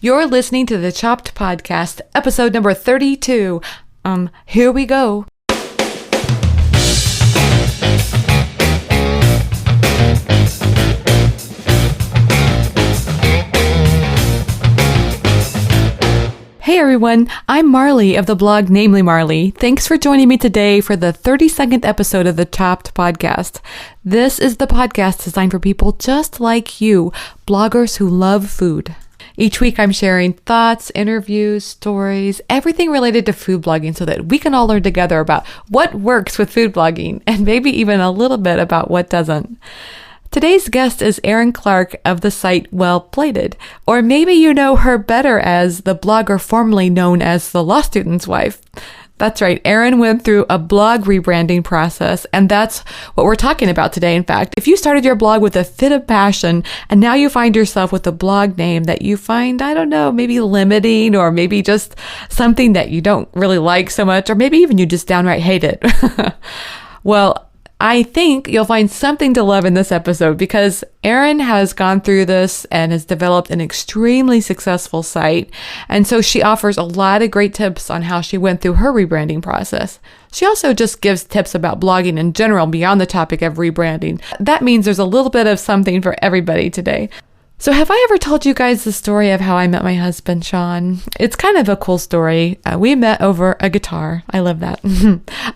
You're listening to the Chopped Podcast, episode number 32. Here we go. Hey everyone, I'm Marley of the blog Namely Marley. Thanks for joining me today for the 32nd episode of the Chopped Podcast. This is the podcast designed for people just like you, bloggers who love food. Each week I'm sharing thoughts, interviews, stories, everything related to food blogging so that we can all learn together about what works with food blogging and maybe even a little bit about what doesn't. Today's guest is Erin Clarke of the site Well Plated, or maybe you know her better as the blogger formerly known as the law student's wife. That's right, Erin went through a blog rebranding process, and that's what we're talking about today. In fact, if you started your blog with a fit of passion, and now you find yourself with a blog name that you find, I don't know, maybe limiting, or maybe just something that you don't really like so much, or maybe even you just downright hate it. Well, I think you'll find something to love in this episode because Erin has gone through this and has developed an extremely successful site. And so she offers a lot of great tips on how she went through her rebranding process. She also just gives tips about blogging in general beyond the topic of rebranding. That means there's a little bit of something for everybody today. So have I ever told you guys the story of how I met my husband, Sean? It's kind of a cool story. We met over a guitar. I love that.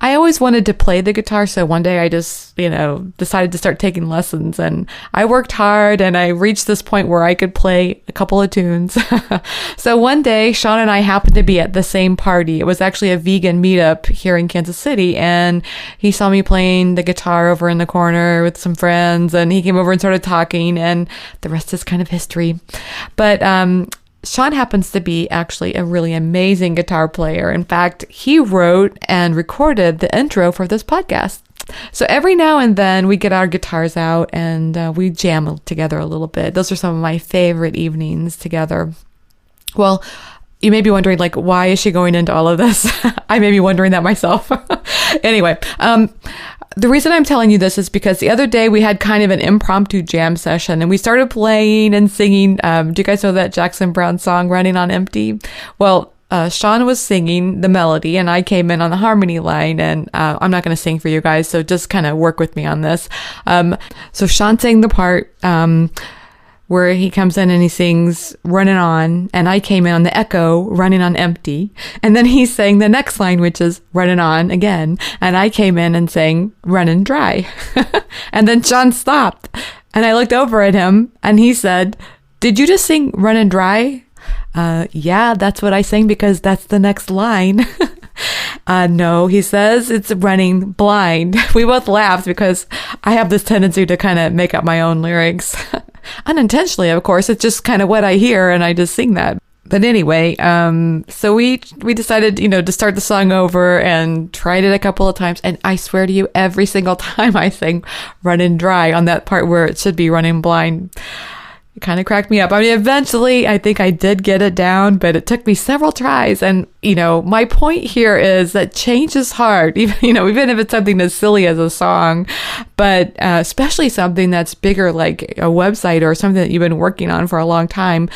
I always wanted to play the guitar, so one day I just, decided to start taking lessons, and I worked hard, and I reached this point where I could play a couple of tunes. So one day, Sean and I happened to be at the same party. It was actually a vegan meetup here in Kansas City, and he saw me playing the guitar over in the corner with some friends, and he came over and started talking, and the rest is kind of history. But Sean happens to be actually a really amazing guitar player. In fact, he wrote and recorded the intro for this podcast. So every now and then we get our guitars out and we jam together a little bit. Those are some of my favorite evenings together. Well, you may be wondering, why is she going into all of this? I may be wondering that myself. Anyway, the reason I'm telling you this is because the other day we had kind of an impromptu jam session and we started playing and singing. Do you guys know that Jackson Browne song, Running on Empty? Well, Sean was singing the melody and I came in on the harmony line, and I'm not going to sing for you guys, so just kind of work with me on this. So Sean sang the part where he comes in and he sings Running On, and I came in on the echo, Running on Empty. And then he sang the next line, which is Running On again, and I came in and sang Running Dry. And then Sean stopped, and I looked over at him, and he said, "Did you just sing Running Dry?" Yeah, that's what I sang because that's the next line. No, he says, it's Running Blind. We both laughed because I have this tendency to kind of make up my own lyrics. Unintentionally, of course. It's just kind of what I hear and I just sing that. But anyway, so we decided, to start the song over and tried it a couple of times. And I swear to you, every single time I sang Running Dry on that part where it should be Running Blind, it kind of cracked me up. I mean, eventually, I think I did get it down, but it took me several tries. And, my point here is that change is hard, even if it's something as silly as a song, but especially something that's bigger, like a website or something that you've been working on for a long time.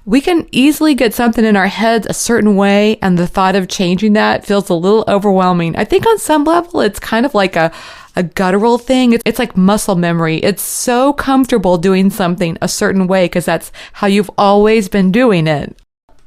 We can easily get something in our heads a certain way, and the thought of changing that feels a little overwhelming. I think on some level, it's kind of like a guttural thing. It's like muscle memory. It's so comfortable doing something a certain way because that's how you've always been doing it.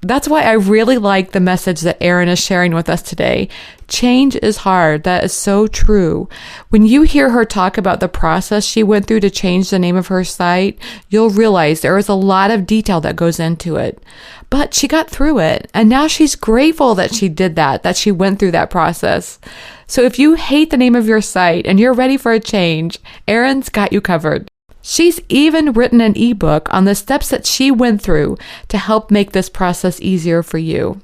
That's why I really like the message that Erin is sharing with us today. Change is hard. That is so true. When you hear her talk about the process she went through to change the name of her site, you'll realize there is a lot of detail that goes into it. But she got through it, and now she's grateful that she did that she went through that process. So if you hate the name of your site and you're ready for a change, Erin's got you covered. She's even written an ebook on the steps that she went through to help make this process easier for you.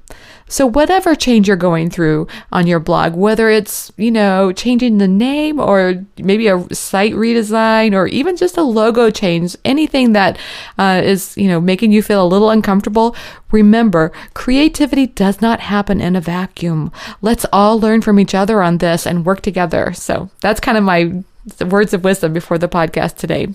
So whatever change you're going through on your blog, whether it's, changing the name or maybe a site redesign or even just a logo change, anything that is, making you feel a little uncomfortable, remember, creativity does not happen in a vacuum. Let's all learn from each other on this and work together. So that's kind of my words of wisdom before the podcast today.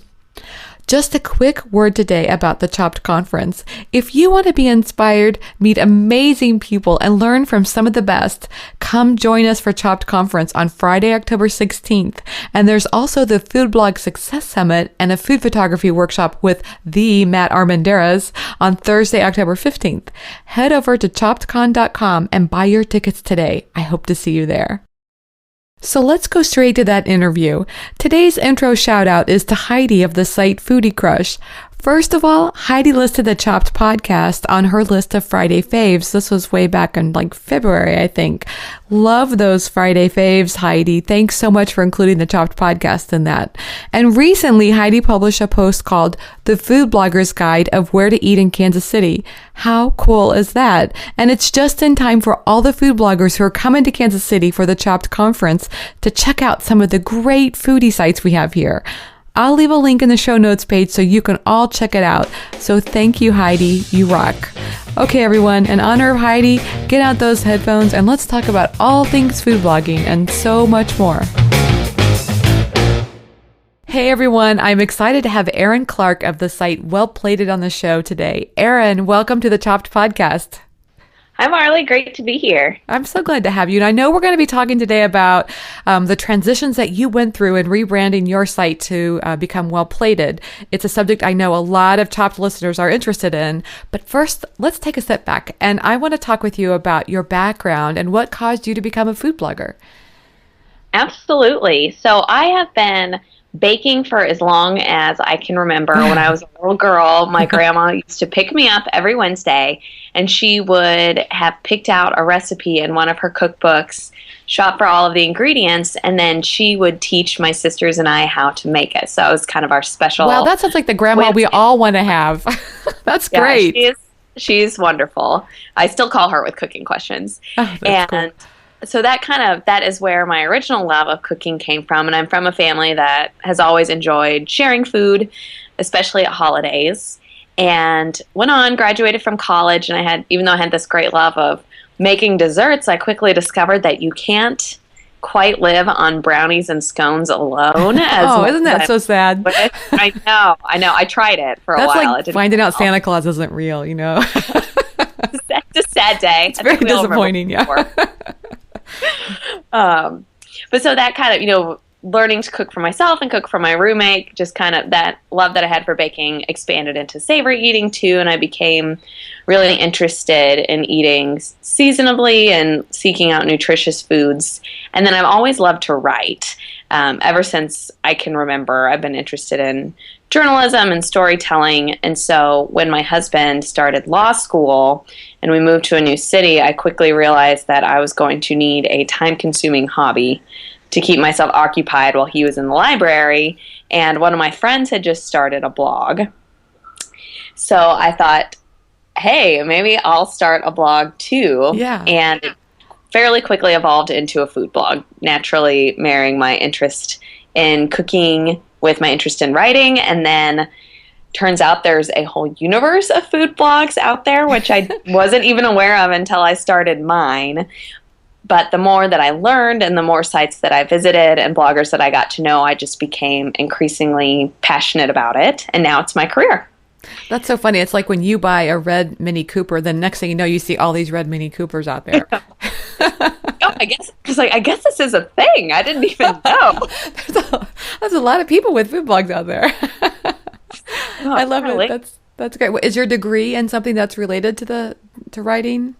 Just a quick word today about the Chopped Conference. If you want to be inspired, meet amazing people, and learn from some of the best, come join us for Chopped Conference on Friday, October 16th. And there's also the Food Blog Success Summit and a food photography workshop with the Matt Armanderas on Thursday, October 15th. Head over to choppedcon.com and buy your tickets today. I hope to see you there. So let's go straight to that interview. Today's intro shout out is to Heidi of the site Foodie Crush. First of all, Heidi listed the Chopped podcast on her list of Friday faves. This was way back in February, I think. Love those Friday faves, Heidi. Thanks so much for including the Chopped podcast in that. And recently, Heidi published a post called The Food Blogger's Guide of Where to Eat in Kansas City. How cool is that? And it's just in time for all the food bloggers who are coming to Kansas City for the Chopped conference to check out some of the great foodie sites we have here. I'll leave a link in the show notes page so you can all check it out. So thank you, Heidi. You rock. Okay, everyone, in honor of Heidi, get out those headphones and let's talk about all things food blogging and so much more. Hey, everyone. I'm excited to have Erin Clarke of the site Well Plated on the show today. Erin, welcome to the Chopped podcast. Hi, Marley. Great to be here. I'm so glad to have you. And I know we're going to be talking today about the transitions that you went through in rebranding your site to become Well Plated. It's a subject I know a lot of Chopped listeners are interested in. But first, let's take a step back. And I want to talk with you about your background and what caused you to become a food blogger. Absolutely. So I have been baking for as long as I can remember. When I was a little girl, my grandma used to pick me up every Wednesday, and she would have picked out a recipe in one of her cookbooks, shop for all of the ingredients, and then she would teach my sisters and I how to make it. So it was kind of our special. Wow, that sounds like the grandma we all want to have. That's great. Yeah, she's wonderful. I still call her with cooking questions. Oh, that's cool. So that is where my original love of cooking came from. And I'm from a family that has always enjoyed sharing food, especially at holidays. And went on, graduated from college, and even though I had this great love of making desserts, I quickly discovered that you can't quite live on brownies and scones alone. Isn't that so sad? I know. I tried it for a while. That's like finding out Santa Claus isn't real, you know? It's a sad day. It's very disappointing, yeah. But so that kind of, learning to cook for myself and cook for my roommate, just kind of that love that I had for baking expanded into savory eating too, and I became really interested in eating seasonably and seeking out nutritious foods. And then I've always loved to write. Ever since I can remember, I've been interested in journalism and storytelling. And so when my husband started law school and we moved to a new city, I quickly realized that I was going to need a time-consuming hobby to keep myself occupied while he was in the library. And one of my friends had just started a blog. So I thought, hey, maybe I'll start a blog too. Yeah. And it fairly quickly evolved into a food blog, naturally marrying my interest in cooking with my interest in writing. And then turns out there's a whole universe of food blogs out there, which I wasn't even aware of until I started mine. But the more that I learned and the more sites that I visited and bloggers that I got to know, I just became increasingly passionate about it. And now it's my career. That's so funny. It's like when you buy a red Mini Cooper, then next thing you know, you see all these red Mini Coopers out there. I guess this is a thing. I didn't even know. There's a lot of people with food blogs out there. I love it. That's great. Is your degree in something that's related to writing?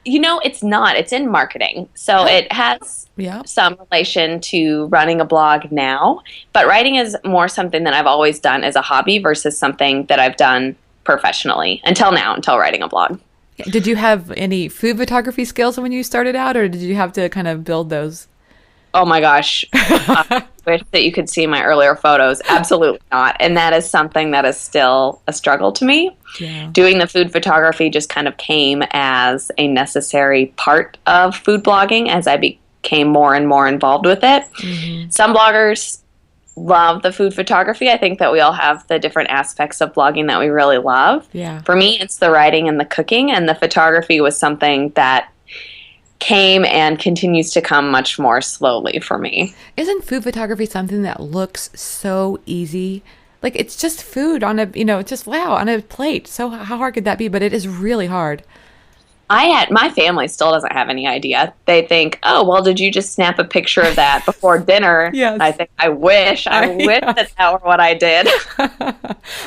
It's not. It's in marketing. So it has some relation to running a blog now. But writing is more something that I've always done as a hobby versus something that I've done professionally until writing a blog. Did you have any food photography skills when you started out, or did you have to kind of build those? Oh my gosh. I wish that you could see my earlier photos. Absolutely not. And that is something that is still a struggle to me. Yeah. Doing the food photography just kind of came as a necessary part of food blogging as I became more and more involved with it. Mm-hmm. Some bloggers love the food photography. I think that we all have the different aspects of blogging that we really love. Yeah. For me, it's the writing and the cooking, and the photography was something that came and continues to come much more slowly for me. Isn't food photography something that looks so easy? like, it's just food on a, just wow, on a plate. So how hard could that be? But it is really hard. My family still doesn't have any idea. They think, oh, well, did you just snap a picture of that before dinner? Yes. I think, I wish that were what I did.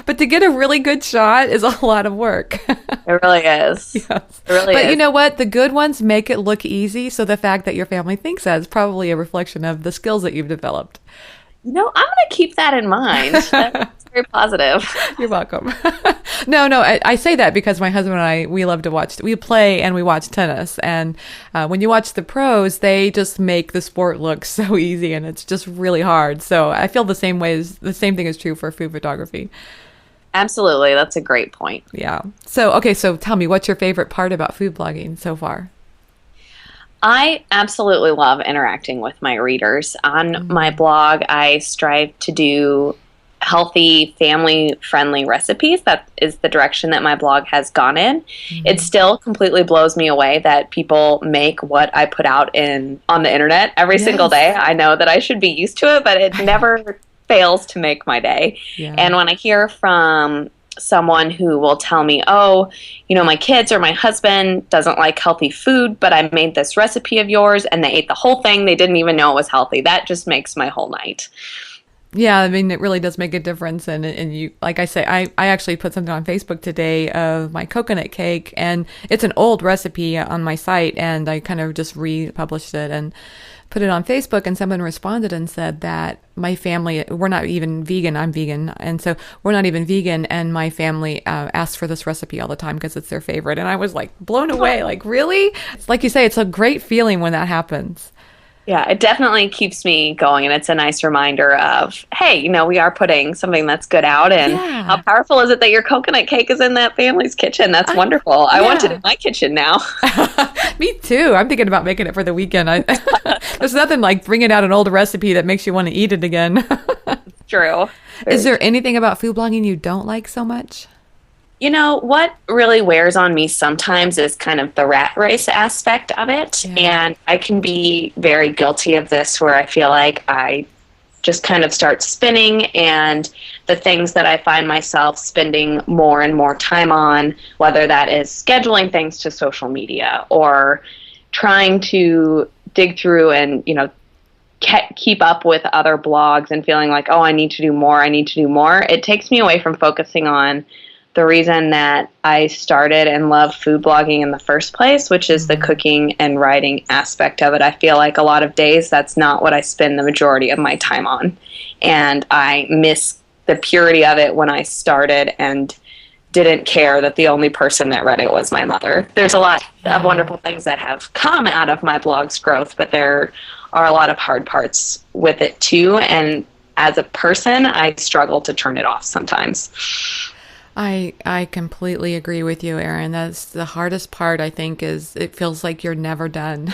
But to get a really good shot is a lot of work. It really is. Yes. It really is. But you know what? The good ones make it look easy. So the fact that your family thinks that is probably a reflection of the skills that you've developed. I'm going to keep that in mind. That's very positive. You're welcome. No, I say that because my husband and I, we love to we play and we watch tennis. And when you watch the pros, they just make the sport look so easy and it's just really hard. So I feel the same thing is true for food photography. Absolutely. That's a great point. Yeah. So tell me, what's your favorite part about food blogging so far? I absolutely love interacting with my readers. On my blog, I strive to do healthy, family-friendly recipes. That is the direction that my blog has gone in. It still completely blows me away that people make what I put out on the internet every single day. I know that I should be used to it, but it never fails to make my day. Yeah. And when I hear from someone who will tell me, oh, my kids or my husband doesn't like healthy food, but I made this recipe of yours and they ate the whole thing. They didn't even know it was healthy. That just makes my whole night. Yeah, I mean, it really does make a difference. And you, like I say, I actually put something on Facebook today of my coconut cake, and it's an old recipe on my site, and I kind of just republished it and put it on Facebook, and someone responded and said that my family, we're not even vegan. I'm vegan. And so we're not even vegan. And my family asks for this recipe all the time because it's their favorite. And I was like blown away. Like, really? Like you say, it's a great feeling when that happens. Yeah, it definitely keeps me going, and it's a nice reminder of, hey, we are putting something that's good out, and how powerful is it that your coconut cake is in that family's kitchen? That's wonderful. I want it in my kitchen now. Me too. I'm thinking about making it for the weekend. There's nothing like bringing out an old recipe that makes you want to eat it again. True. Is there anything about food blogging you don't like so much? What really wears on me sometimes is kind of the rat race aspect of it. Yeah. And I can be very guilty of this where I feel like I just kind of start spinning, and the things that I find myself spending more and more time on, whether that is scheduling things to social media or trying to dig through and, keep up with other blogs and feeling like, oh, I need to do more. It takes me away from focusing on the reason that I started and love food blogging in the first place, which is the cooking and writing aspect of it. I feel like a lot of days that's not what I spend the majority of my time on. And I miss the purity of it when I started and didn't care that the only person that read it was my mother. There's a lot of wonderful things that have come out of my blog's growth, but there are a lot of hard parts with it too. And as a person, I struggle to turn it off sometimes. I completely agree with you, Erin. That's the hardest part, I think, is it feels like you're never done.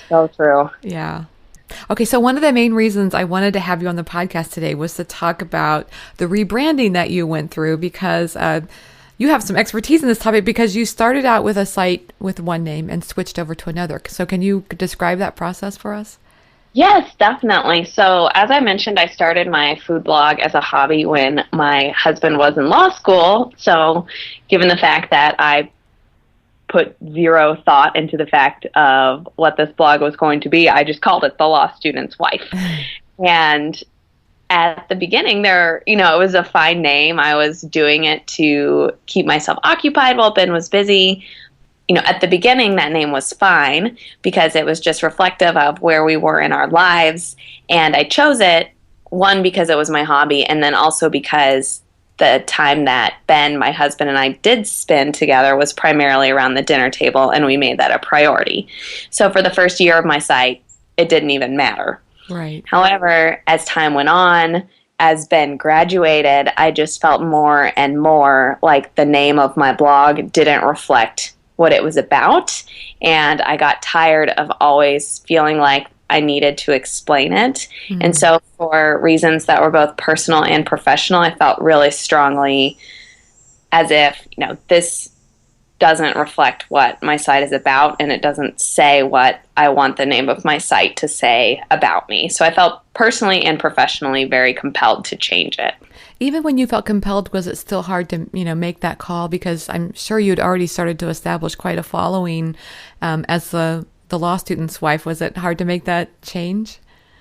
So true. Yeah. Okay, so one of the main reasons I wanted to have you on the podcast today was to talk about the rebranding that you went through, because you have some expertise in this topic, because you started out with a site with one name and switched over to another. So can you describe that process for us? Yes, definitely. So as I mentioned, I started my food blog as a hobby when my husband was in law school. So given the fact that I put zero thought into the fact of what this blog was going to be, I just called it The Law Student's Wife. And at the beginning there, it was a fine name. I was doing it to keep myself occupied while Ben was busy. At the beginning, that name was fine because it was just reflective of where we were in our lives. And I chose it, one, because it was my hobby, and then also because the time that Ben, my husband, and I did spend together was primarily around the dinner table, and we made that a priority. So for the first year of my site, it didn't even matter. Right. However, as time went on, as Ben graduated, I just felt more and more like the name of my blog didn't reflect what it was about, and I got tired of always feeling like I needed to explain it. Mm-hmm. And so for reasons that were both personal and professional, I felt really strongly as if, this doesn't reflect what my site is about, and it doesn't say what I want the name of my site to say about me. So I felt personally and professionally very compelled to change it. Even when you felt compelled, was it still hard to, make that call? Because I'm sure you'd already started to establish quite a following as the law student's wife. Was it hard to make that change?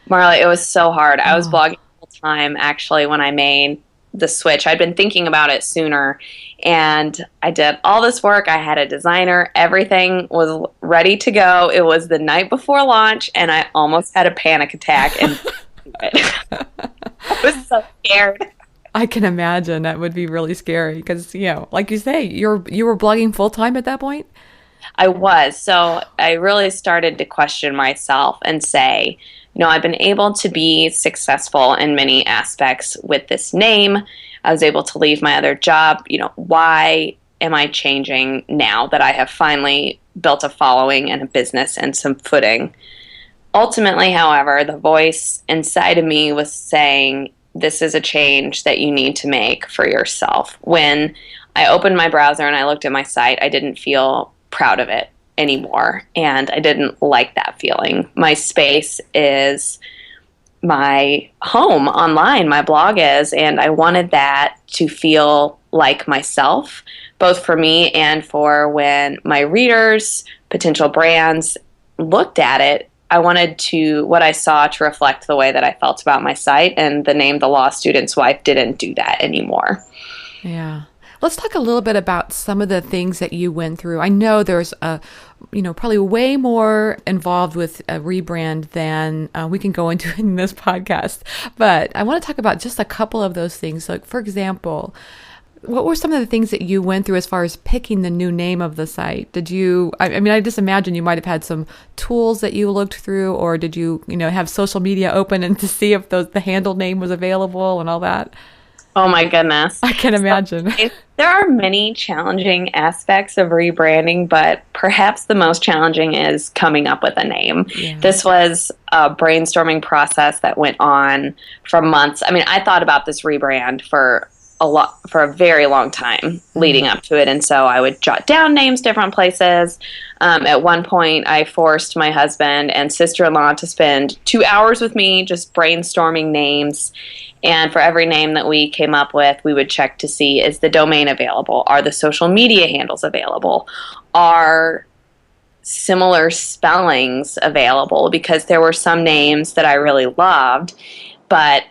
Marla, it was so hard. I was blogging full time actually when I made the switch. I'd been thinking about it sooner, and I did all this work. I had a designer. Everything was ready to go. It was the night before launch, and I almost had a panic attack. And I was so scared. I can imagine that would be really scary because, like you say, you were blogging full time at that point? I was. So I really started to question myself and say, I've been able to be successful in many aspects with this name. I was able to leave my other job. Why am I changing now that I have finally built a following and a business and some footing? Ultimately, however, the voice inside of me was saying, this is a change that you need to make for yourself. When I opened my browser and I looked at my site, I didn't feel proud of it anymore, and I didn't like that feeling. My space is my home online, my blog is, and I wanted that to feel like myself, both for me and for when my readers, potential brands looked at it. I wanted what I saw to reflect the way that I felt about my site, and the name The Law Student's Wife didn't do that anymore. Yeah. Let's talk a little bit about some of the things that you went through. I know there's probably way more involved with a rebrand than we can go into in this podcast. But I want to talk about just a couple of those things. Like, for example, what were some of the things that you went through as far as picking the new name of the site? Did you, I just imagine you might have had some tools that you looked through, or did you, have social media open and to see if the handle name was available and all that? Oh my goodness. I can imagine. So, there are many challenging aspects of rebranding, but perhaps the most challenging is coming up with a name. Yeah. This was a brainstorming process that went on for months. I thought about this rebrand for a very long time leading up to it, and so I would jot down names different places. At one point, I forced my husband and sister-in-law to spend 2 hours with me just brainstorming names. And for every name that we came up with, we would check to see, is the domain available? Are the social media handles available? Are similar spellings available? Because there were some names that I really loved, but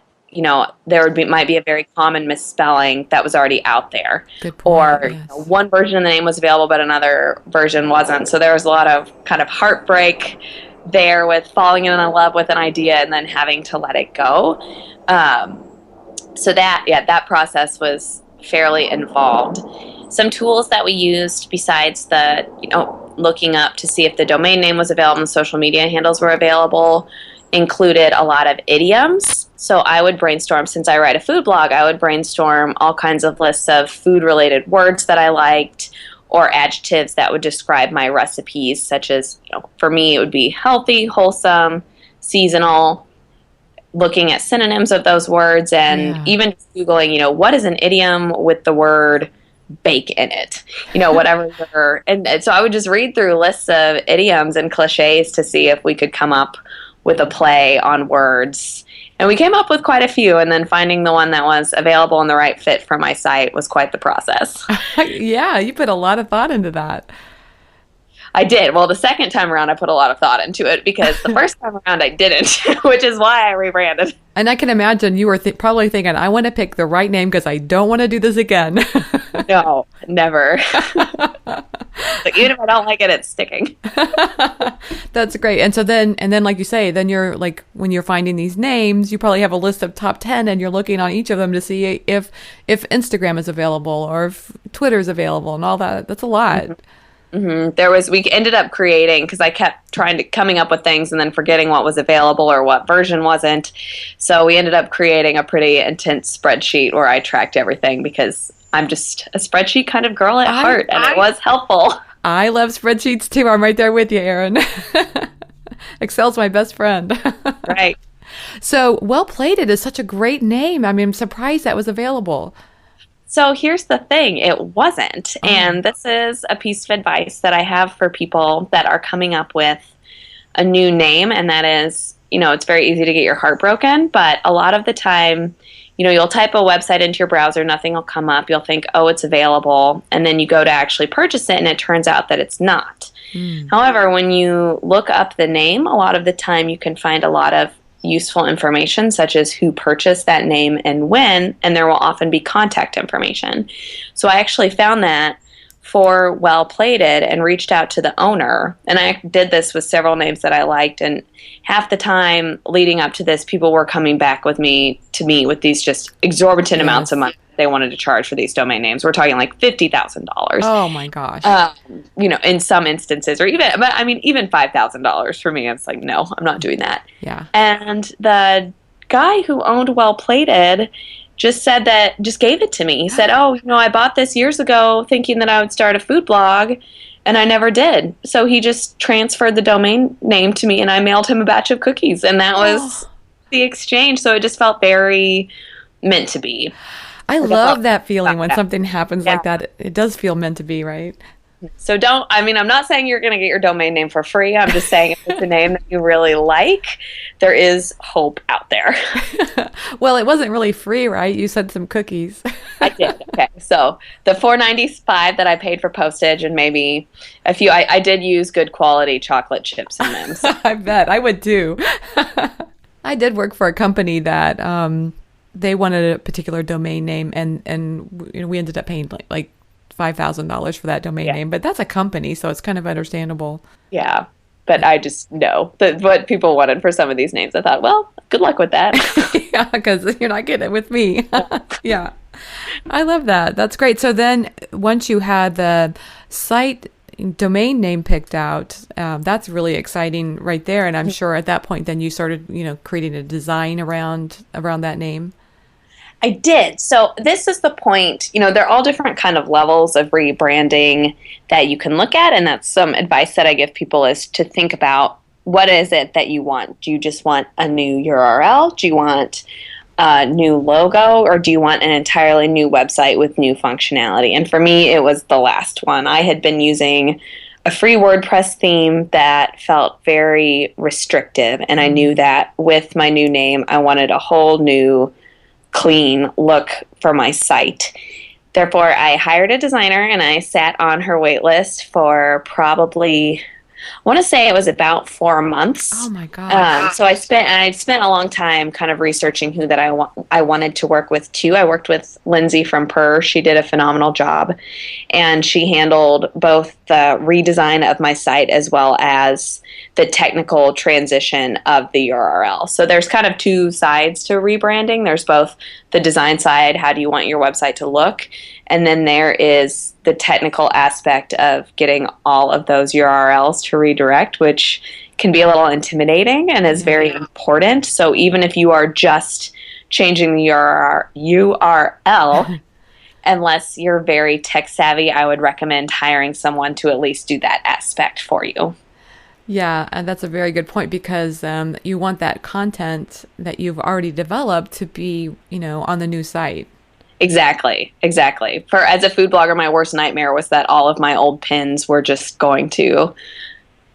there might be a very common misspelling that was already out there. Good point, or yes. One version of the name was available, but another version wasn't. So there was a lot of kind of heartbreak there with falling in love with an idea and then having to let it go. So that process was fairly involved. Some tools that we used besides the, looking up to see if the domain name was available and social media handles were available included a lot of idioms. So I would brainstorm, since I write a food blog, I would brainstorm all kinds of lists of food-related words that I liked or adjectives that would describe my recipes, such as, for me, it would be healthy, wholesome, seasonal, looking at synonyms of those words, and even Googling, what is an idiom with the word bake in it, whatever. And so I would just read through lists of idioms and cliches to see if we could come up with a play on words. And we came up with quite a few, and then finding the one that was available and the right fit for my site was quite the process. Yeah, you put a lot of thought into that. I did. Well, the second time around, I put a lot of thought into it because the first time around I didn't, which is why I rebranded. And I can imagine you were probably thinking, I want to pick the right name because I don't want to do this again. No, never. Like, even if I don't like it, it's sticking. That's great. And so then like you say, then you're like, when you're finding these names, you probably have a list of top 10 and you're looking on each of them to see if Instagram is available or if Twitter is available and all that. That's a lot. Mm-hmm. Mm-hmm. We ended up creating, because I kept coming up with things and then forgetting what was available or what version wasn't. So we ended up creating a pretty intense spreadsheet where I tracked everything, because I'm just a spreadsheet kind of girl at heart, and it was helpful. I love spreadsheets too. I'm right there with you, Erin. Excel's my best friend. Right. So Well Plated is such a great name. I'm surprised that was available. So here's the thing, it wasn't. Oh. And this is a piece of advice that I have for people that are coming up with a new name, and that is, it's very easy to get your heart broken, but a lot of the time, you'll type a website into your browser, nothing will come up, you'll think, oh, it's available, and then you go to actually purchase it, and it turns out that it's not. However, when you look up the name, a lot of the time you can find a lot of useful information, such as who purchased that name and when, and there will often be contact information. So I actually found that for Well Plated and reached out to the owner. And I did this with several names that I liked, and half the time leading up to this, people were coming back to me with these just exorbitant amounts of money they wanted to charge for these domain names. We're talking like $50,000. Oh my gosh. In some instances, or even $5,000 for me. It's like, no, I'm not doing that. Yeah. And the guy who owned Well Plated just gave it to me. He said, oh, I bought this years ago thinking that I would start a food blog, and I never did. So he just transferred the domain name to me, and I mailed him a batch of cookies, and that was the exchange. So it just felt very meant to be. I love that feeling when something happens like that. It does feel meant to be, right? So I'm not saying you're going to get your domain name for free. I'm just saying if it's a name that you really like, there is hope out there. Well, it wasn't really free, right? You said some cookies. I did. Okay. So the $4.95 that I paid for postage and maybe a few, I did use good quality chocolate chips in them. So. I bet. I would too. I did work for a company that they wanted a particular domain name, and we ended up paying like $5,000 for that domain name, but that's a company, so it's kind of understandable. Yeah, but I just know that what people wanted for some of these names. I thought, well, good luck with that. Yeah, because you're not getting it with me. Yeah, I love that. That's great. So then once you had the site domain name picked out, that's really exciting right there. And I'm sure at that point, then you started, creating a design around that name. I did. So this is the point, there are all different kind of levels of rebranding that you can look at. And that's some advice that I give people, is to think about, what is it that you want? Do you just want a new URL? Do you want a new logo? Or do you want an entirely new website with new functionality? And for me, it was the last one. I had been using a free WordPress theme that felt very restrictive. And I knew that with my new name, I wanted a whole new clean look for my site. Therefore, I hired a designer, and I sat on her wait list for probably, I want to say it was about 4 months. Oh my God. So I spent a long time kind of researching who that I wanted to work with too. I worked with Lindsay from Purr. She did a phenomenal job, and she handled both the redesign of my site as well as the technical transition of the URL. So there's kind of two sides to rebranding. There's both the design side, how do you want your website to look? And then there is the technical aspect of getting all of those URLs to redirect, which can be a little intimidating and is very important. So even if you are just changing the URL, unless you're very tech savvy, I would recommend hiring someone to at least do that aspect for you. Yeah, and that's a very good point, because you want that content that you've already developed to be, on the new site. Exactly. As a food blogger, my worst nightmare was that all of my old pins were just going to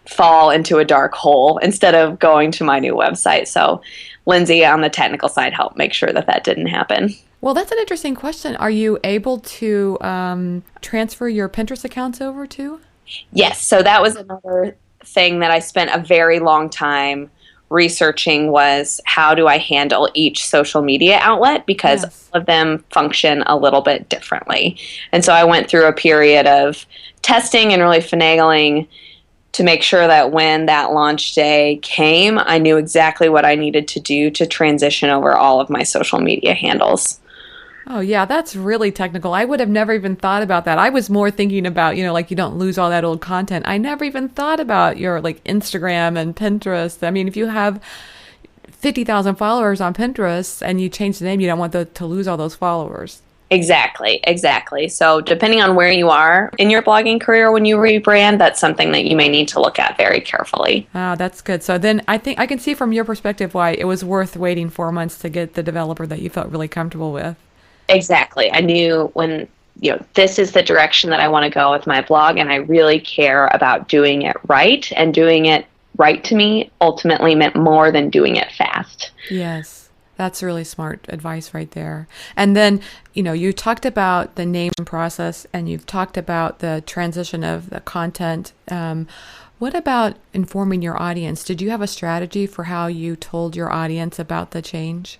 fall into a dark hole instead of going to my new website. So Lindsay on the technical side helped make sure that didn't happen. Well, that's an interesting question. Are you able to transfer your Pinterest accounts over to? Yes. So that was another thing that I spent a very long time researching, was how do I handle each social media outlet, because all of them function a little bit differently. And so I went through a period of testing and really finagling to make sure that when that launch day came, I knew exactly what I needed to do to transition over all of my social media handles. Oh, yeah, that's really technical. I would have never even thought about that. I was more thinking about, like you don't lose all that old content. I never even thought about your Instagram and Pinterest. I mean, if you have 50,000 followers on Pinterest and you change the name, you don't want to lose all those followers. Exactly. So depending on where you are in your blogging career when you rebrand, that's something that you may need to look at very carefully. Ah, that's good. So then I think I can see from your perspective why it was worth waiting 4 months to get the developer that you felt really comfortable with. Exactly. I knew when, this is the direction that I want to go with my blog, and I really care about doing it right, and doing it right to me ultimately meant more than doing it fast. Yes, that's really smart advice right there. And then, you talked about the name process, and you've talked about the transition of the content. What about informing your audience? Did you have a strategy for how you told your audience about the change?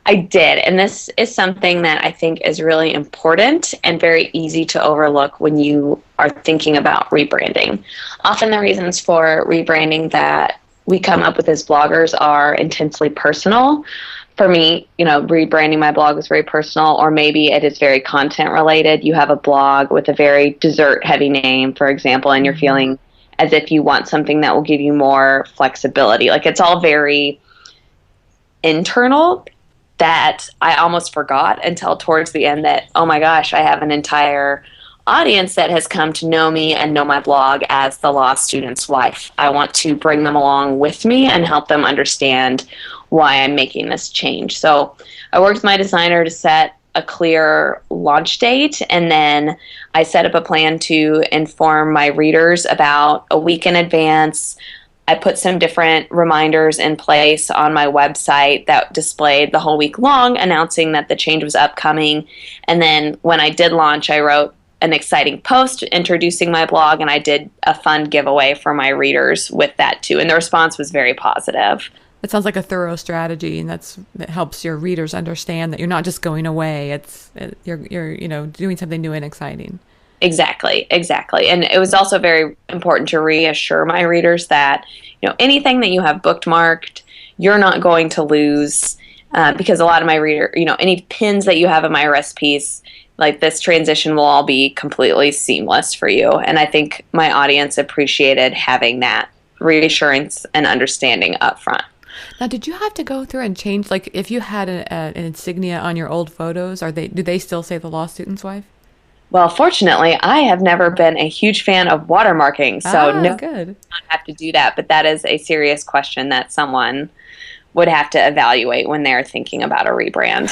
I did. And this is something that I think is really important and very easy to overlook when you are thinking about rebranding. Often the reasons for rebranding that we come up with as bloggers are intensely personal. For me, rebranding my blog is very personal, or maybe it is very content related. You have a blog with a very dessert heavy name, for example, and you're feeling as if you want something that will give you more flexibility. Like, it's all very internal, that I almost forgot until towards the end that, oh my gosh, I have an entire audience that has come to know me and know my blog as the law student's wife. I want to bring them along with me and help them understand why I'm making this change. So I worked with my designer to set a clear launch date, and then I set up a plan to inform my readers about a week in advance. I put some different reminders in place on my website that displayed the whole week long, announcing that the change was upcoming. And then when I did launch, I wrote an exciting post introducing my blog, and I did a fun giveaway for my readers with that too. And the response was very positive. It sounds like a thorough strategy, and that helps your readers understand that you're not just going away. You're doing something new and exciting. Exactly. And it was also very important to reassure my readers that, anything that you have bookmarked, you're not going to lose, because a lot of my any pins that you have in my recipes, like, this transition will all be completely seamless for you. And I think my audience appreciated having that reassurance and understanding up front. Now, did you have to go through and change, like, if you had an insignia on your old photos, do they still say the law student's wife? Well, fortunately, I have never been a huge fan of watermarking, so no, good. I don't have to do that. But that is a serious question that someone would have to evaluate when they're thinking about a rebrand.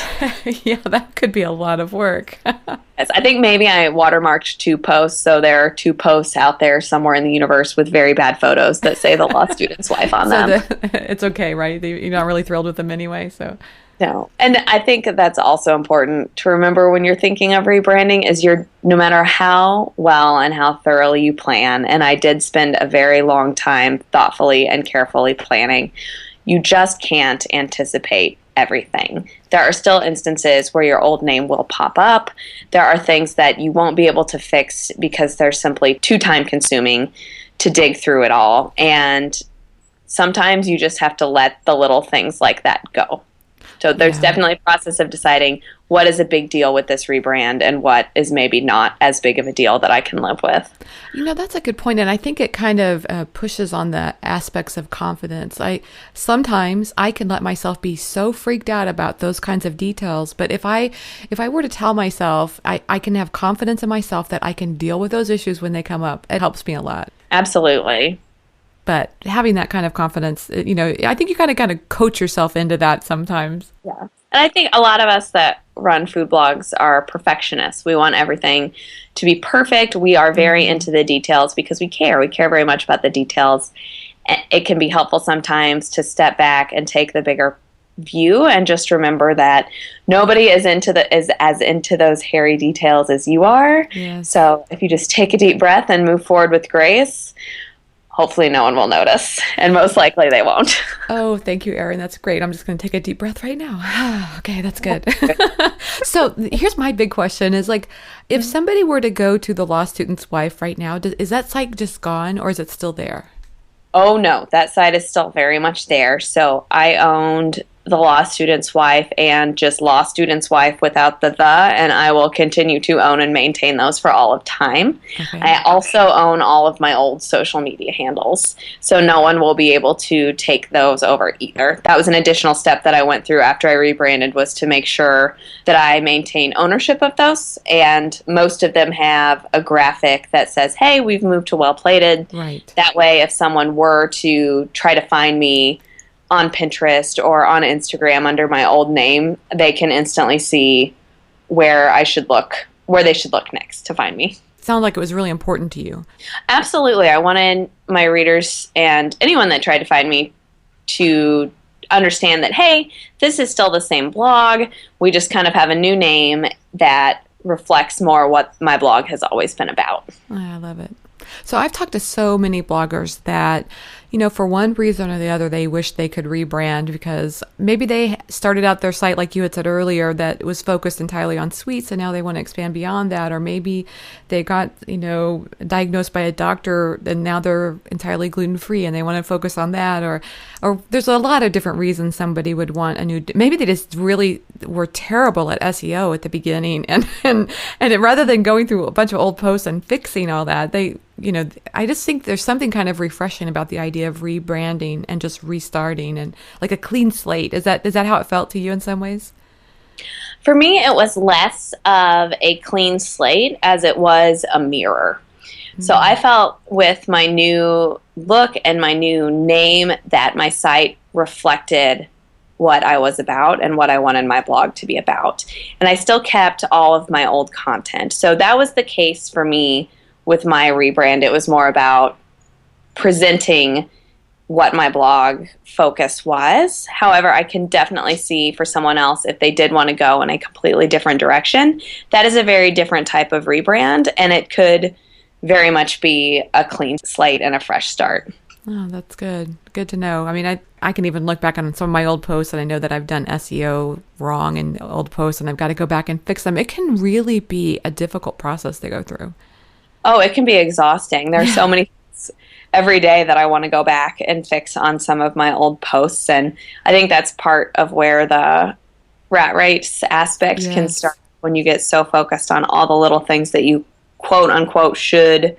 Yeah, that could be a lot of work. Yes, I think maybe I watermarked 2 posts, so there are 2 posts out there somewhere in the universe with very bad photos that say the law student's wife on them. It's okay, right? You're not really thrilled with them anyway, so... No. And I think that's also important to remember when you're thinking of rebranding, is no matter how well and how thoroughly you plan, and I did spend a very long time thoughtfully and carefully planning, you just can't anticipate everything. There are still instances where your old name will pop up. There are things that you won't be able to fix because they're simply too time consuming to dig through it all. And sometimes you just have to let the little things like that go. So there's definitely a process of deciding what is a big deal with this rebrand and what is maybe not as big of a deal that I can live with. That's a good point. And I think it kind of pushes on the aspects of confidence. Sometimes I can let myself be so freaked out about those kinds of details. But if I were to tell myself, I can have confidence in myself that I can deal with those issues when they come up. It helps me a lot. Absolutely. But having that kind of confidence, I think you kind of coach yourself into that sometimes. Yeah. And I think a lot of us that run food blogs are perfectionists. We want everything to be perfect. We are very into the details because we care. We care very much about the details. It can be helpful sometimes to step back and take the bigger view and just remember that nobody is as into those hairy details as you are. Yes. So if you just take a deep breath and move forward with grace, hopefully no one will notice, and most likely they won't. Oh, thank you, Erin. That's great. I'm just going to take a deep breath right now. Okay, that's good. So here's my big question is, like, if somebody were to go to the law student's wife right now, is that site just gone, or is it still there? Oh, no, that site is still very much there. So I owned the law student's wife and just law student's wife without the, and I will continue to own and maintain those for all of time. Okay. I also own all of my old social media handles, so no one will be able to take those over either. That was an additional step that I went through after I rebranded, was to make sure that I maintain ownership of those, and most of them have a graphic that says, hey, we've moved to Well Plated. Right. That way, if someone were to try to find me on Pinterest or on Instagram under my old name, they can instantly see where they should look next to find me. Sounds like it was really important to you. Absolutely. I wanted my readers and anyone that tried to find me to understand that, hey, this is still the same blog. We just kind of have a new name that reflects more what my blog has always been about. Oh, I love it. So I've talked to so many bloggers that, for one reason or the other, they wish they could rebrand because maybe they started out their site, like you had said earlier, that was focused entirely on sweets, and now they want to expand beyond that. Or maybe they got, diagnosed by a doctor and now they're entirely gluten-free and they want to focus on that. Or there's a lot of different reasons somebody would want maybe they just really were terrible at SEO at the beginning. And rather than going through a bunch of old posts and fixing all that, I just think there's something kind of refreshing about the idea of rebranding and just restarting and like a clean slate. Is that how it felt to you in some ways? For me, it was less of a clean slate as it was a mirror. Mm-hmm. So I felt with my new look and my new name that my site reflected what I was about and what I wanted my blog to be about. And I still kept all of my old content. So that was the case for me with my rebrand. It was more about presenting what my blog focus was. However, I can definitely see for someone else, if they did want to go in a completely different direction, that is a very different type of rebrand, and it could very much be a clean slate and a fresh start. Oh, that's good. Good to know. I mean, I can even look back on some of my old posts and I know that I've done SEO wrong in old posts and I've got to go back and fix them. It can really be a difficult process to go through. Oh, it can be exhausting. There are so many things every day that I want to go back and fix on some of my old posts. And I think that's part of where the rat race aspect can start when you get so focused on all the little things that you quote unquote should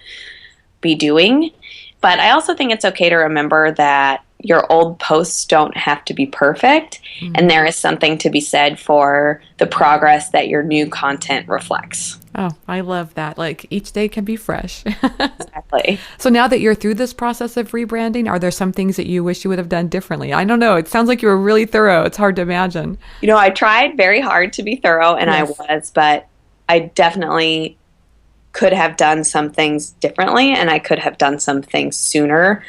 be doing. But I also think it's okay to remember that your old posts don't have to be perfect. Mm-hmm. And there is something to be said for the progress that your new content reflects. Oh, I love that. Like each day can be fresh. Exactly. So now that you're through this process of rebranding, are there some things that you wish you would have done differently? I don't know. It sounds like you were really thorough. It's hard to imagine. I tried very hard to be thorough, and yes. I was, but I definitely could have done some things differently, and I could have done some things sooner.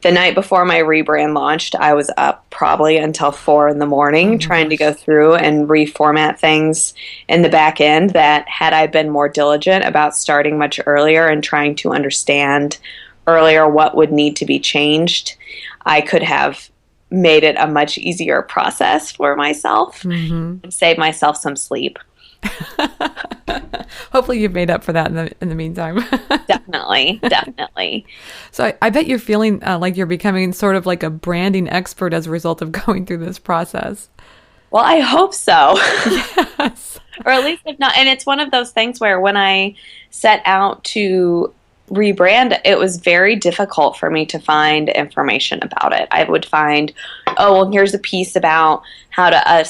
The night before my rebrand launched, I was up probably until 4 a.m. trying to go through and reformat things in the back end that had I been more diligent about starting much earlier and trying to understand earlier what would need to be changed, I could have made it a much easier process for myself and save myself some sleep. Hopefully you've made up for that in the meantime. Definitely. So I bet you're feeling like you're becoming sort of like a branding expert as a result of going through this process. Well, I hope so. Yes. Or at least if not. And it's one of those things where when I set out to rebrand, it was very difficult for me to find information about it. I would find, here's a piece about how to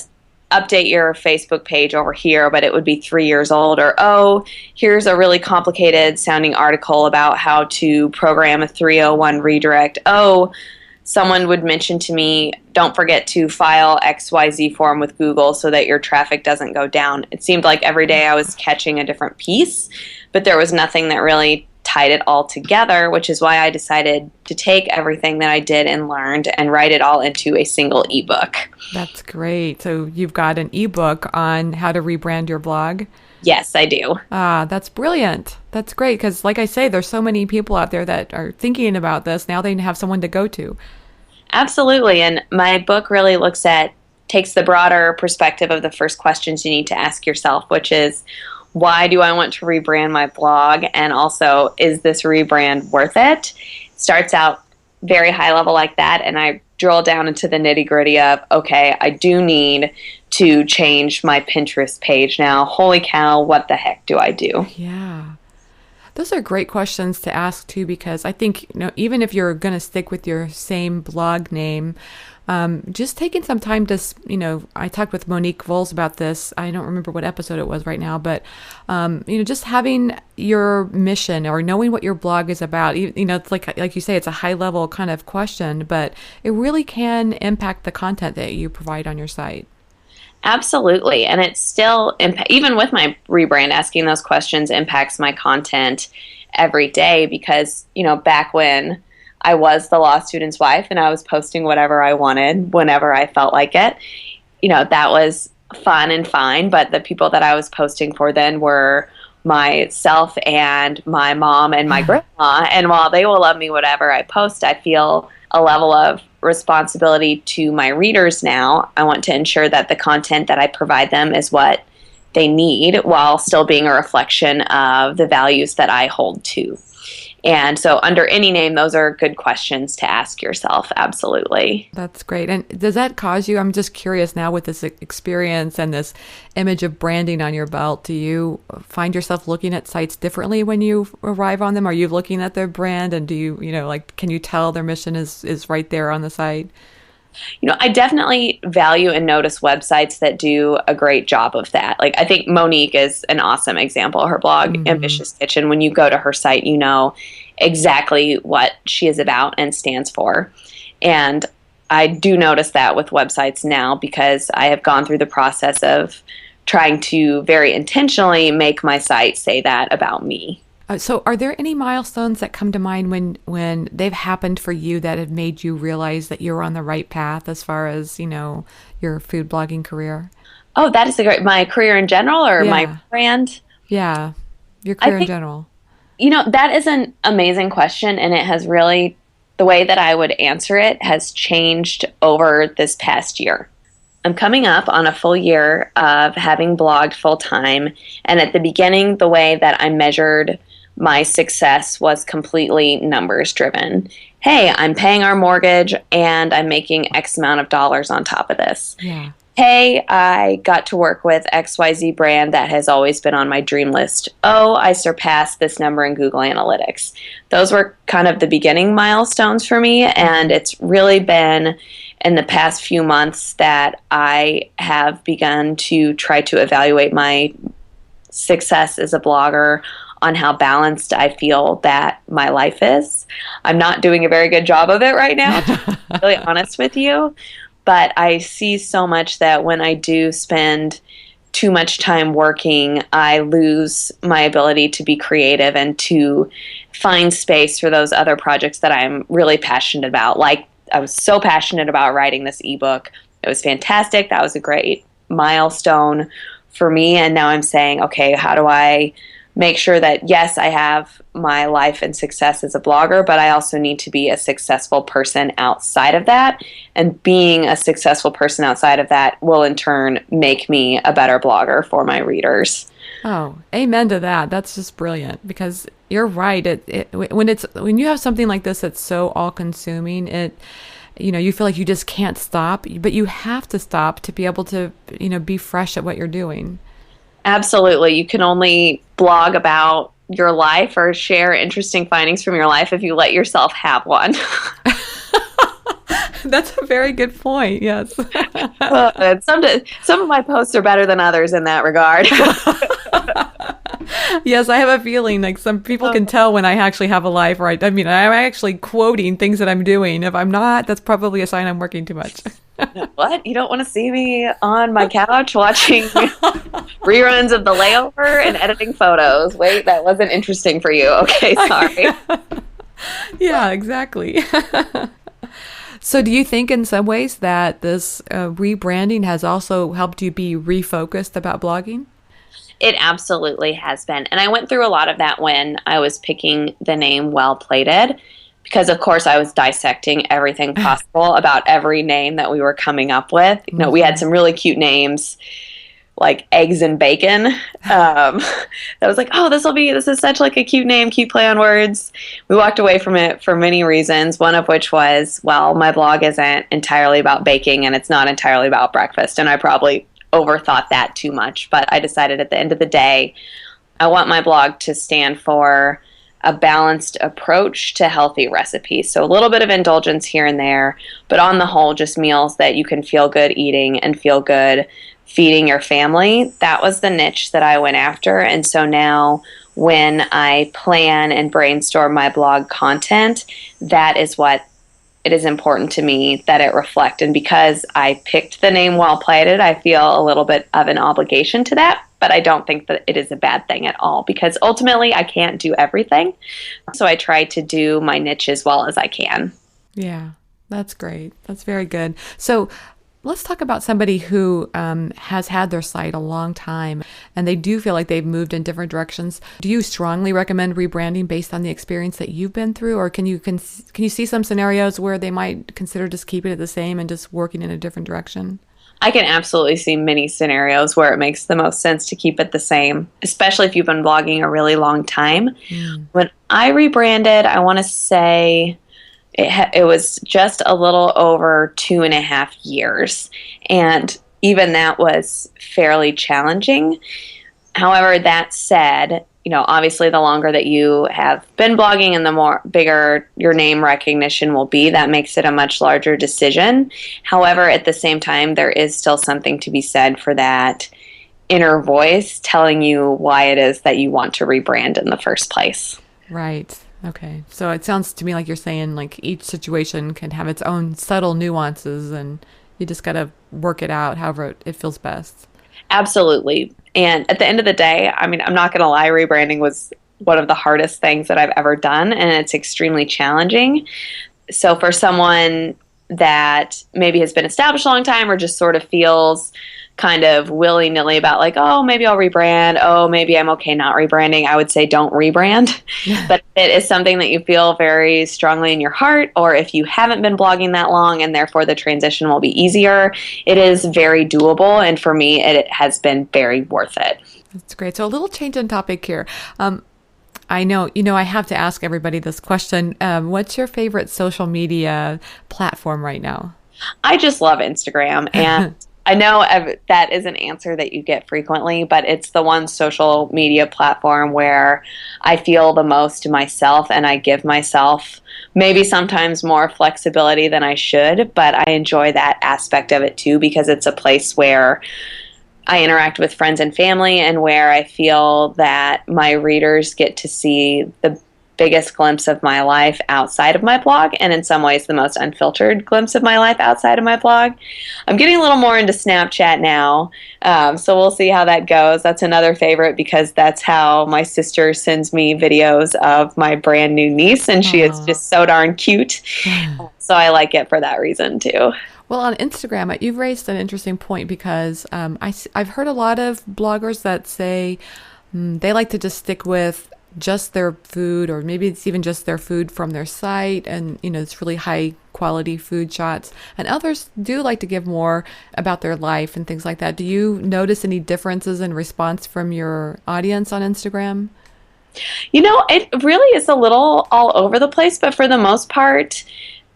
update your Facebook page over here, but it would be 3 years old. Or, here's a really complicated sounding article about how to program a 301 redirect. Someone would mention to me, don't forget to file XYZ form with Google so that your traffic doesn't go down. It seemed like every day I was catching a different piece, but there was nothing that really tied it all together, which is why I decided to take everything that I did and learned and write it all into a single ebook. That's great. So you've got an ebook on how to rebrand your blog? Yes, I do. That's brilliant. That's great because, like I say, there's so many people out there that are thinking about this. Now they have someone to go to. Absolutely. And my book really takes the broader perspective of the first questions you need to ask yourself, which is, why do I want to rebrand my blog? And also, is this rebrand worth it? It starts out very high level like that, and I drill down into the nitty gritty of, okay, I do need to change my Pinterest page now. Holy cow, what the heck do I do? Yeah. Those are great questions to ask too, because I think, even if you're going to stick with your same blog name, just taking some time to, I talked with Monique Voles about this. I don't remember what episode it was right now, but, just having your mission or knowing what your blog is about, it's like you say, it's a high level kind of question, but it really can impact the content that you provide on your site. Absolutely. And it still, even with my rebrand, asking those questions impacts my content every day because, back when I was the law student's wife and I was posting whatever I wanted whenever I felt like it, that was fun and fine. But the people that I was posting for then were myself and my mom and my grandma. And while they will love me whatever I post, I feel a level of responsibility to my readers now. I want to ensure that the content that I provide them is what they need while still being a reflection of the values that I hold to. And so under any name, those are good questions to ask yourself. Absolutely. That's great. And does that cause you, I'm just curious now with this experience and this image of branding on your belt, do you find yourself looking at sites differently when you arrive on them? Are you looking at their brand and do you, can you tell their mission is right there on the site? I definitely value and notice websites that do a great job of that. Like, I think Monique is an awesome example. Her blog, Ambitious Kitchen, when you go to her site, you know exactly what she is about and stands for. And I do notice that with websites now because I have gone through the process of trying to very intentionally make my site say that about me. So are there any milestones that come to mind when they've happened for you that have made you realize that you're on the right path as far as, your food blogging career? Oh, that is my career in general or my brand? Yeah, your career in general. That is an amazing question, and it has really, the way that I would answer it has changed over this past year. I'm coming up on a full year of having blogged full time, and at the beginning, the way that I measured my success was completely numbers driven. Hey, I'm paying our mortgage and I'm making X amount of dollars on top of this. Yeah. Hey, I got to work with XYZ brand that has always been on my dream list. Oh, I surpassed this number in Google Analytics. Those were kind of the beginning milestones for me, and it's really been in the past few months that I have begun to try to evaluate my success as a blogger on how balanced I feel that my life is. I'm not doing a very good job of it right now, to be really honest with you. But I see so much that when I do spend too much time working, I lose my ability to be creative and to find space for those other projects that I'm really passionate about. Like, I was so passionate about writing this ebook. It was fantastic. That was a great milestone for me. And now I'm saying, okay, how do I make sure that, yes, I have my life and success as a blogger, but I also need to be a successful person outside of that. And being a successful person outside of that will in turn make me a better blogger for my readers. Oh, amen to that. That's just brilliant because you're right. When you have something like this that's so all-consuming, you feel like you just can't stop, but you have to stop to be able to, be fresh at what you're doing. Absolutely. You can only blog about your life or share interesting findings from your life if you let yourself have one. That's a very good point. Yes. Some of my posts are better than others in that regard. Yes, I have a feeling like some people can tell when I actually have a life, right? I mean, I'm actually quoting things that I'm doing. If I'm not, that's probably a sign I'm working too much. What? You don't want to see me on my couch watching reruns of The Layover and editing photos? Wait, that wasn't interesting for you. Okay, sorry. Yeah, exactly. So do you think in some ways that this rebranding has also helped you be refocused about blogging? It absolutely has been. And I went through a lot of that when I was picking the name Well Plated, because of course I was dissecting everything possible about every name that we were coming up with. We had some really cute names like Eggs and Bacon. That was like, oh, this is such like a cute name, cute play on words. We walked away from it for many reasons, one of which was, well, my blog isn't entirely about baking and it's not entirely about breakfast. And I probably overthought that too much. But I decided at the end of the day, I want my blog to stand for a balanced approach to healthy recipes. So a little bit of indulgence here and there, but on the whole, just meals that you can feel good eating and feel good feeding your family. That was the niche that I went after. And so now when I plan and brainstorm my blog content, that is what it is important to me that it reflect. And because I picked the name Well Plated, I feel a little bit of an obligation to that. But I don't think that it is a bad thing at all, because ultimately I can't do everything. So I try to do my niche as well as I can. Yeah, that's great. That's very good. So let's talk about somebody who has had their site a long time and they do feel like they've moved in different directions. Do you strongly recommend rebranding based on the experience that you've been through? Or can you see some scenarios where they might consider just keeping it the same and just working in a different direction? I can absolutely see many scenarios where it makes the most sense to keep it the same, especially if you've been blogging a really long time. When I rebranded, I want to say it was just a little over 2.5 years. And even that was fairly challenging. However, that said, obviously the longer that you have been blogging and the more bigger your name recognition will be, that makes it a much larger decision. However, at the same time, there is still something to be said for that inner voice telling you why it is that you want to rebrand in the first place. Right. Okay. So it sounds to me like you're saying like each situation can have its own subtle nuances and you just got to work it out however it feels best. Absolutely. And at the end of the day, I mean, I'm not going to lie, rebranding was one of the hardest things that I've ever done, and it's extremely challenging. So for someone that maybe has been established a long time or just sort of feels kind of willy-nilly about like, oh, maybe I'll rebrand. Oh, maybe I'm okay not rebranding. I would say don't rebrand. But if it is something that you feel very strongly in your heart, or if you haven't been blogging that long and therefore the transition will be easier, it is very doable. And for me, it has been very worth it. That's great. So a little change in topic here. I know, I have to ask everybody this question. What's your favorite social media platform right now? I just love Instagram. And I know that is an answer that you get frequently, but it's the one social media platform where I feel the most myself, and I give myself maybe sometimes more flexibility than I should, but I enjoy that aspect of it too, because it's a place where I interact with friends and family and where I feel that my readers get to see the biggest glimpse of my life outside of my blog, and in some ways the most unfiltered glimpse of my life outside of my blog. I'm getting a little more into Snapchat now, so we'll see how that goes. That's another favorite because that's how my sister sends me videos of my brand new niece, and she is just so darn cute. So I like it for that reason too. Well, on Instagram, you've raised an interesting point because I've heard a lot of bloggers that say they like to just stick with just their food, or maybe it's even just their food from their site, and it's really high quality food shots, and others do like to give more about their life and things like that. Do you notice any differences in response from your audience on Instagram? It really is a little all over the place, but for the most part,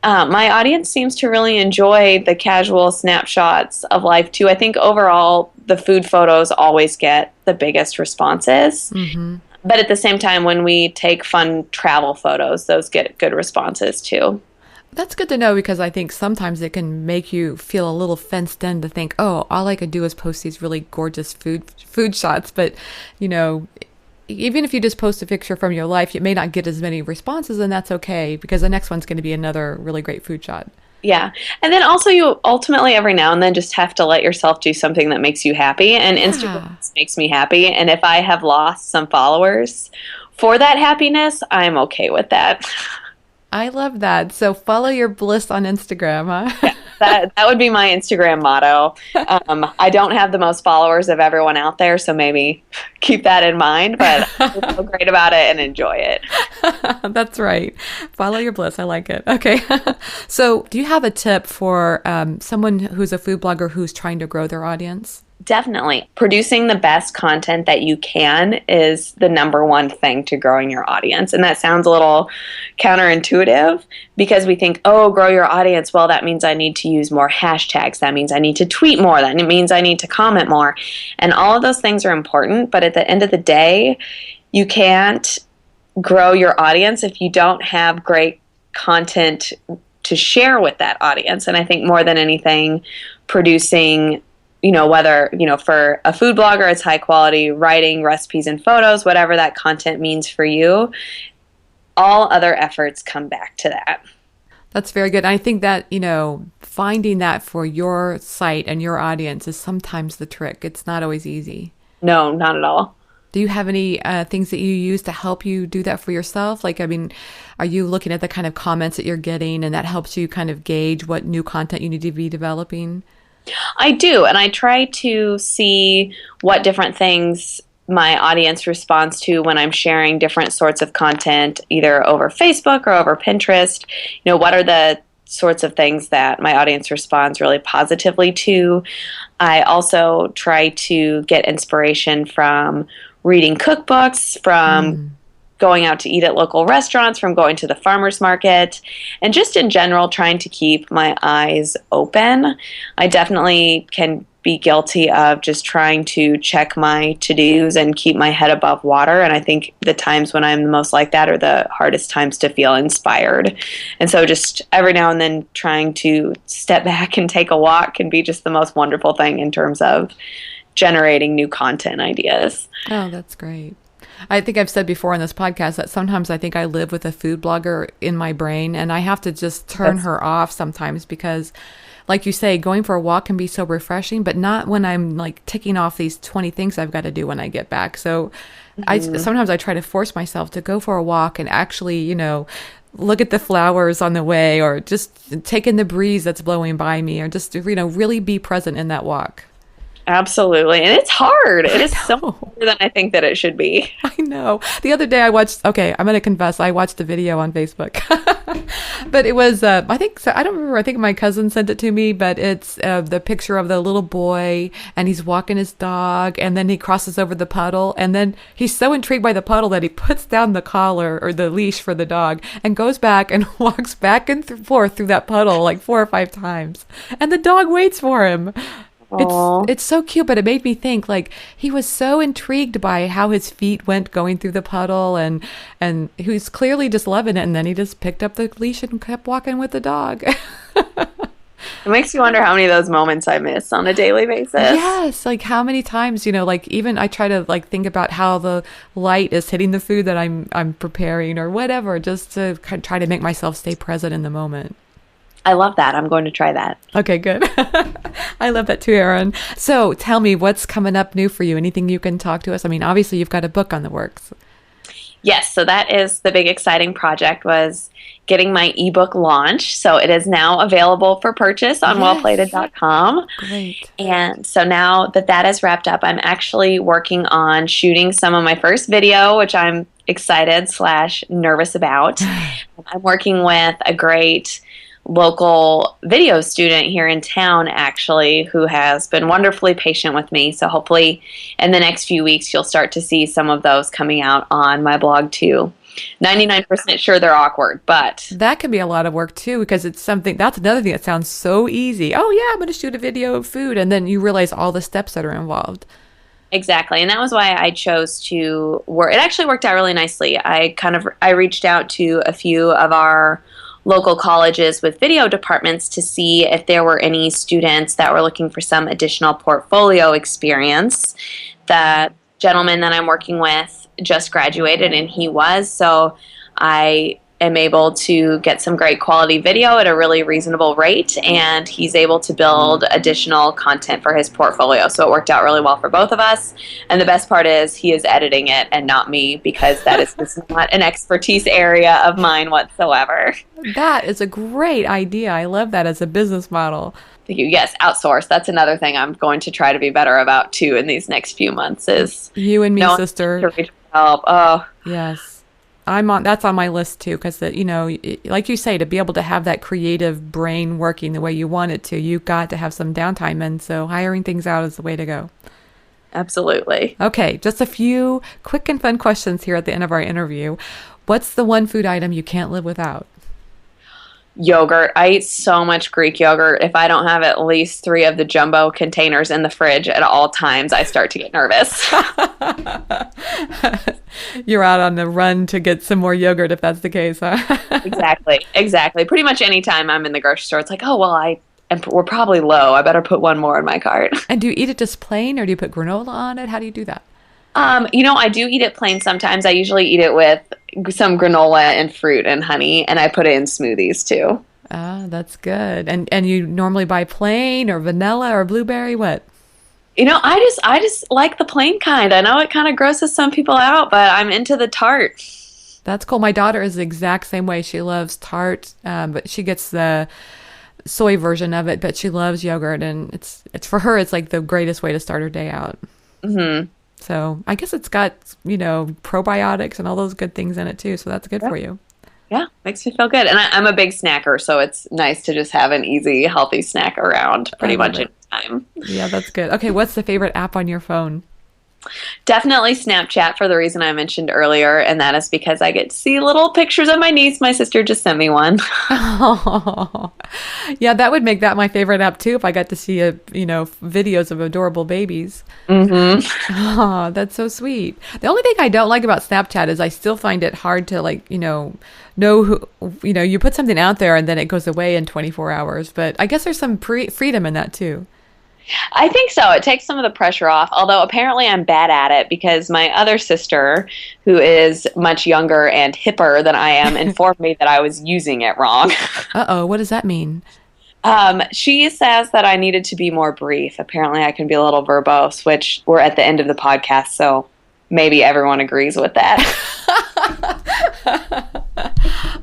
my audience seems to really enjoy the casual snapshots of life too. I think overall the food photos always get the biggest responses. Mm-hmm. But at the same time, when we take fun travel photos, those get good responses too. That's good to know, because I think sometimes it can make you feel a little fenced in to think, oh, all I could do is post these really gorgeous food shots. But, even if you just post a picture from your life, you may not get as many responses, and that's okay, because the next one's going to be another really great food shot. Yeah. And then also you ultimately every now and then just have to let yourself do something that makes you happy. And Instagram makes me happy. And if I have lost some followers for that happiness, I'm okay with that. I love that. So follow your bliss on Instagram, huh? Yeah, that would be my Instagram motto. I don't have the most followers of everyone out there, so maybe keep that in mind, but I feel great about it and enjoy it. That's right. Follow your bliss. I like it. Okay. So do you have a tip for someone who's a food blogger who's trying to grow their audience? Definitely. Producing the best content that you can is the number one thing to growing your audience. And that sounds a little counterintuitive because we think, oh, grow your audience. Well, that means I need to use more hashtags. That means I need to tweet more. That means I need to comment more. And all of those things are important. But at the end of the day, you can't grow your audience if you don't have great content to share with that audience. And I think more than anything, producing whether, for a food blogger, it's high quality writing, recipes, and photos, whatever that content means for you, all other efforts come back to that. That's very good. I think that, finding that for your site and your audience is sometimes the trick. It's not always easy. No, not at all. Do you have any things that you use to help you do that for yourself? Like, I mean, are you looking at the kind of comments that you're getting and that helps you kind of gauge what new content you need to be developing? I do, and I try to see what different things my audience responds to when I'm sharing different sorts of content, either over Facebook or over Pinterest. What are the sorts of things that my audience responds really positively to? I also try to get inspiration from reading cookbooks, from going out to eat at local restaurants, from going to the farmer's market, and just in general trying to keep my eyes open. I definitely can be guilty of just trying to check my to-dos and keep my head above water, and I think the times when I'm the most like that are the hardest times to feel inspired. And so just every now and then trying to step back and take a walk can be just the most wonderful thing in terms of generating new content ideas. Oh, that's great. I think I've said before on this podcast that sometimes I think I live with a food blogger in my brain, and I have to just turn her off sometimes because, like you say, going for a walk can be so refreshing, but not when I'm like ticking off these 20 things I've got to do when I get back. So sometimes I try to force myself to go for a walk and actually, look at the flowers on the way, or just take in the breeze that's blowing by me, or just, really be present in that walk. Absolutely. And it's hard. It is so harder than I think that it should be. I know. The other day I'm going to confess, I watched a video on Facebook. But it was, I don't remember, I think my cousin sent it to me, but it's the picture of the little boy, and he's walking his dog, and then he crosses over the puddle, and then he's so intrigued by the puddle that he puts down the collar or the leash for the dog and goes back and walks back and forth through that puddle like 4 or 5 times. And the dog waits for him. It's so cute, but it made me think, like, he was so intrigued by how his feet went going through the puddle, and he was clearly just loving it, and then he just picked up the leash and kept walking with the dog. It makes you wonder how many of those moments I miss on a daily basis. Yes, like how many times, like even I try to like think about how the light is hitting the food that I'm preparing or whatever, just to try to make myself stay present in the moment. I love that. I'm going to try that. Okay, good. I love that too, Erin. So tell me, what's coming up new for you? Anything you can talk to us? I mean, obviously you've got a book on the works. Yes, so that is the big exciting project, was getting my ebook launched. So it is now available for purchase on wellplated.com. Great. And so now that is wrapped up, I'm actually working on shooting some of my first video, which I'm excited/nervous about. I'm working with a great local video student here in town, actually, who has been wonderfully patient with me. So hopefully in the next few weeks, you'll start to see some of those coming out on my blog too. 99% sure they're awkward, but that can be a lot of work too, because that's another thing that sounds so easy. Oh yeah, I'm going to shoot a video of food. And then you realize all the steps that are involved. Exactly. And that was why I chose to work. It actually worked out really nicely. I reached out to a few of our local colleges with video departments to see if there were any students that were looking for some additional portfolio experience. The gentleman that I'm working with just graduated, and he was, so I am able to get some great quality video at a really reasonable rate, and he's able to build additional content for his portfolio. So it worked out really well for both of us. And the best part is he is editing it and not me, because that is just not an expertise area of mine whatsoever. That is a great idea. I love that as a business model. Thank you. Yes, outsource. That's another thing I'm going to try to be better about too in these next few months, is you and me, sister. To reach help. Oh, yes. That's on my list too, because like you say, to be able to have that creative brain working the way you want it to, you've got to have some downtime, and so hiring things out is the way to go. Absolutely. Okay, just a few quick and fun questions here at the end of our interview. What's the one food item you can't live without? Yogurt. I eat so much Greek yogurt. If I don't have at least 3 of the jumbo containers in the fridge at all times, I start to get nervous. You're out on the run to get some more yogurt if that's the case, huh? Exactly. Pretty much any time I'm in the grocery store, it's like, oh, well, we're probably low. I better put one more in my cart. And do you eat it just plain, or do you put granola on it? How do you do that? I do eat it plain sometimes. I usually eat it with some granola and fruit and honey, and I put it in smoothies too. Ah, that's good. And you normally buy plain or vanilla or blueberry? What? I just like the plain kind. I know it kind of grosses some people out, but I'm into the tart. That's cool. My daughter is the exact same way. She loves tart, but she gets the soy version of it, but she loves yogurt, and it's for her, it's like the greatest way to start her day out. Mm-hmm. So I guess it's got, probiotics and all those good things in it too. So that's good for you. Yeah, makes me feel good. And I'm a big snacker, so it's nice to just have an easy, healthy snack around pretty much any time. Yeah, that's good. Okay, what's the favorite app on your phone? Definitely Snapchat for the reason I mentioned earlier, and that is because I get to see little pictures of my niece. My sister just sent me one. Oh, yeah, that would make that my favorite app too if I got to see videos of adorable babies. Mm-hmm. Oh, that's so sweet. The only thing I don't like about Snapchat is I still find it hard to know who, you put something out there and then it goes away in 24 hours. But I guess there's some freedom in that too. I think so. It takes some of the pressure off, although apparently I'm bad at it because my other sister, who is much younger and hipper than I am, informed me that I was using it wrong. Uh-oh, what does that mean? She says that I needed to be more brief. Apparently I can be a little verbose, which we're at the end of the podcast, so maybe everyone agrees with that.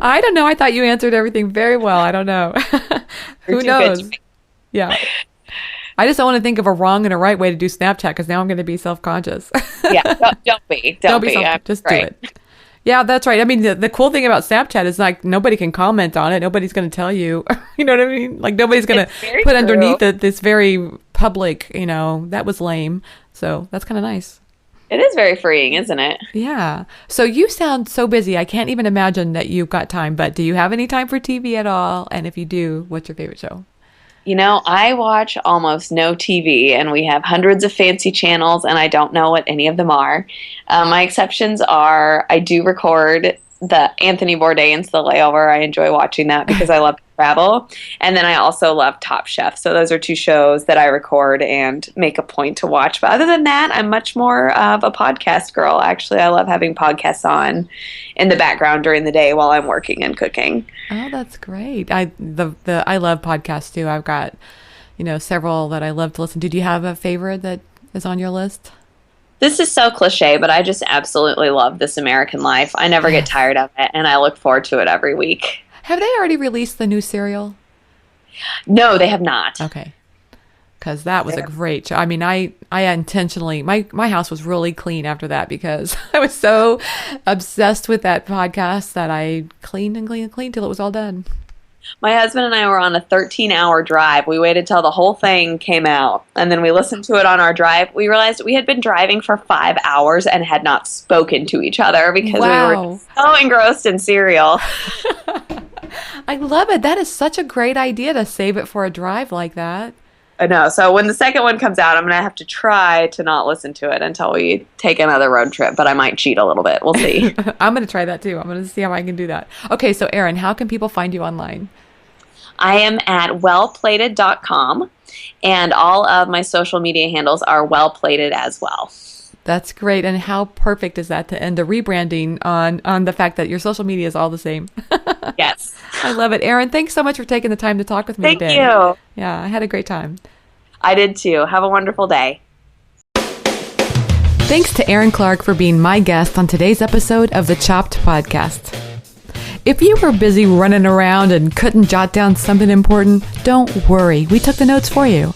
I don't know. I thought you answered everything very well. I don't know. Who knows? Yeah. I just don't want to think of a wrong and a right way to do Snapchat because now I'm going to be self-conscious. Yeah, don't be. Just do it. Yeah, that's right. I mean, the cool thing about Snapchat is like nobody can comment on it. Nobody's going to tell you. You know what I mean? Like nobody's going to put underneath it this very public, that was lame. So that's kind of nice. It is very freeing, isn't it? Yeah. So you sound so busy. I can't even imagine that you've got time. But do you have any time for TV at all? And if you do, what's your favorite show? I watch almost no TV, and we have hundreds of fancy channels, and I don't know what any of them are. My exceptions are I do record the Anthony Bourdain's The Layover. I enjoy watching that because I love to travel. And then I also love Top Chef. So those are two shows that I record and make a point to watch. But other than that, I'm much more of a podcast girl. Actually, I love having podcasts on in the background during the day while I'm working and cooking. Oh, that's great. I love podcasts too. I've got, several that I love to listen to. Do you have a favorite that is on your list? This is so cliche, but I just absolutely love This American Life. I never get tired of it, and I look forward to it every week. Have they already released the new serial? No, they have not. Okay. Because that was a great show. I mean, I intentionally, my house was really clean after that because I was so obsessed with that podcast that I cleaned and cleaned and cleaned till it was all done. My husband and I were on a 13-hour drive. We waited till the whole thing came out, and then we listened to it on our drive. We realized we had been driving for 5 hours and had not spoken to each other because we were so engrossed in cereal. I love it. That is such a great idea to save it for a drive like that. I know. So when the second one comes out, I'm going to have to try to not listen to it until we take another road trip, but I might cheat a little bit. We'll see. I'm going to try that too. I'm going to see how I can do that. Okay, so Erin, how can people find you online? I am at wellplated.com, and all of my social media handles are wellplated as well. That's great. And how perfect is that to end the rebranding on the fact that your social media is all the same? Yes. I love it. Erin, thanks so much for taking the time to talk with me today. Thank you. Yeah, I had a great time. I did too. Have a wonderful day. Thanks to Erin Clarke for being my guest on today's episode of the Chopped Podcast. If you were busy running around and couldn't jot down something important, don't worry. We took the notes for you.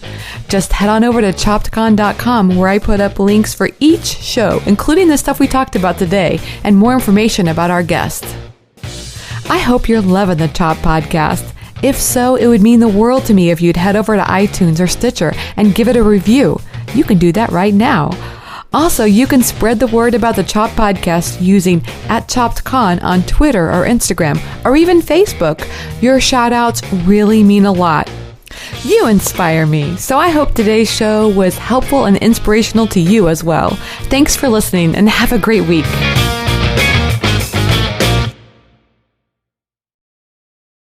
Just head on over to choppedcon.com where I put up links for each show, including the stuff we talked about today and more information about our guests. I hope you're loving the Chopped Podcast. If so, it would mean the world to me if you'd head over to iTunes or Stitcher and give it a review. You can do that right now. Also, you can spread the word about the Chopped Podcast using @ChoppedCon on Twitter or Instagram, or even Facebook. Your shout-outs really mean a lot. You inspire me, so I hope today's show was helpful and inspirational to you as well. Thanks for listening, and have a great week.